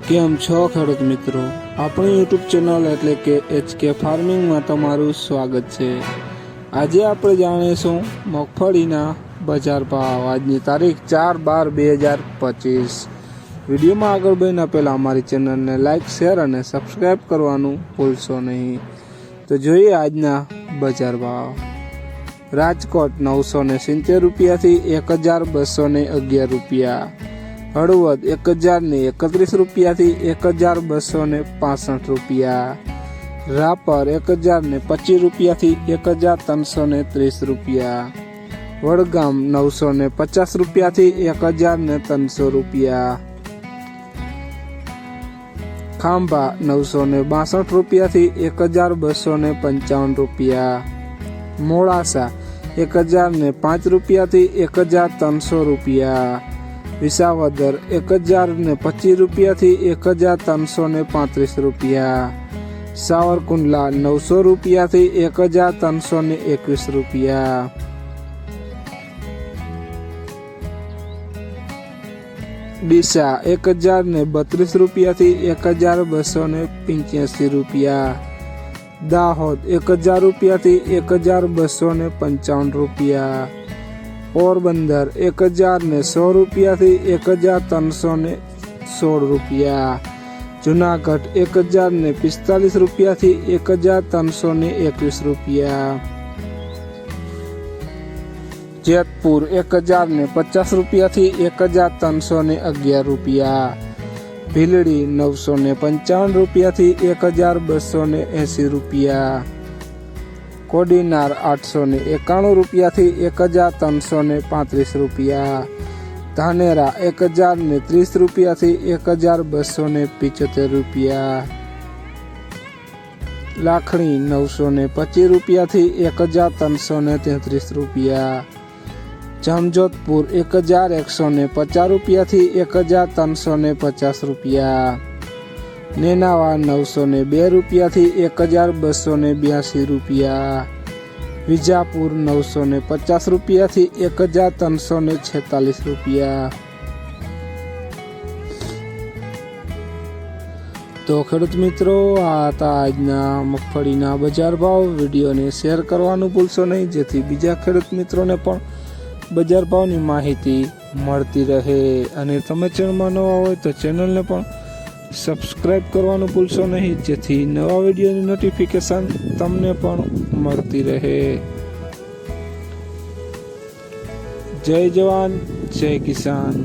કેમ છો ખેડૂત મિત્રો, આપણી યુટ્યુબ ચેનલ એટલે કે HK ફાર્મિંગમાં તમારું સ્વાગત છે। આજે આપણે જાણીશું મગફળીના બજાર ભાવ। આજની તારીખ 4/12/2025। વિડીયોમાં આગળ વધતા પહેલાં અમારી ચેનલને લાઇક, શેર અને સબસ્ક્રાઈબ કરવાનું ભૂલશો નહીં। તો જોઈએ આજના બજાર ભાવ। રાજકોટ 970 રૂપિયાથી 1211 રૂપિયા, હળવદ 1031 રૂપિયાથી 1265 રૂપિયા, રાપર 1025 રૂપિયાથી 1330 રૂપિયા, વડગામ 950 રૂપિયાથી 1300 રૂપિયા, ખાંભા 962 રૂપિયાથી 1255 રૂપિયા, મોડાસા 1005 રૂપિયાથી 1300 રૂપિયા, વિસાવદર 1025 રૂપિયાથી 1335 રૂપિયા, સાવરકુંડલા 900 રૂપિયાથી 1321 રૂપિયા, ડીસા 1032 રૂપિયાથી 1285 રૂપિયા, દાહોદ 1000 રૂપિયાથી 1255 રૂપિયા, પોરબંદર 10100 રૂપિયાથી 1316 રૂપિયા, જુનાગઢ 1045 રૂપિયાથી 1321 રૂપિયા, જેતપુર 1050 રૂપિયાથી 1311 રૂપિયા, ભીલડી 955 રૂપિયાથી 1280 રૂપિયા, કોડીનાર 891 રૂપિયાથી 1335 રૂપિયા, ધાનેરા 1030 રૂપિયાથી 1275 રૂપિયા, લાખણી 925 રૂપિયાથી 1333 રૂપિયા, જામજોધપુર 1150 રૂપિયાથી 1350 રૂપિયા, નેનાવા 902 રૂપિયાથી 1282 રૂપિયા, વિજાપુર 950 રૂપિયાથી 1346 રૂપિયા। તો ખેડૂત મિત્રો, આ હતા આજના મગફળીના બજાર ભાવ। વિડીયોને શેર કરવાનું ભૂલશો નહીં, જેથી બીજા ખેડૂત મિત્રોને પણ બજાર ભાવની માહિતી મળતી રહે। અને તમે ચેનલમાં નવા હોય તો ચેનલને પણ સબસ્ક્રાઈબ કરવાનું ભૂલશો નહીં, જેથી નવા વિડીયોની નોટિફિકેશન તમને પણ મળતી રહે। જય જવાન, જય કિસાન।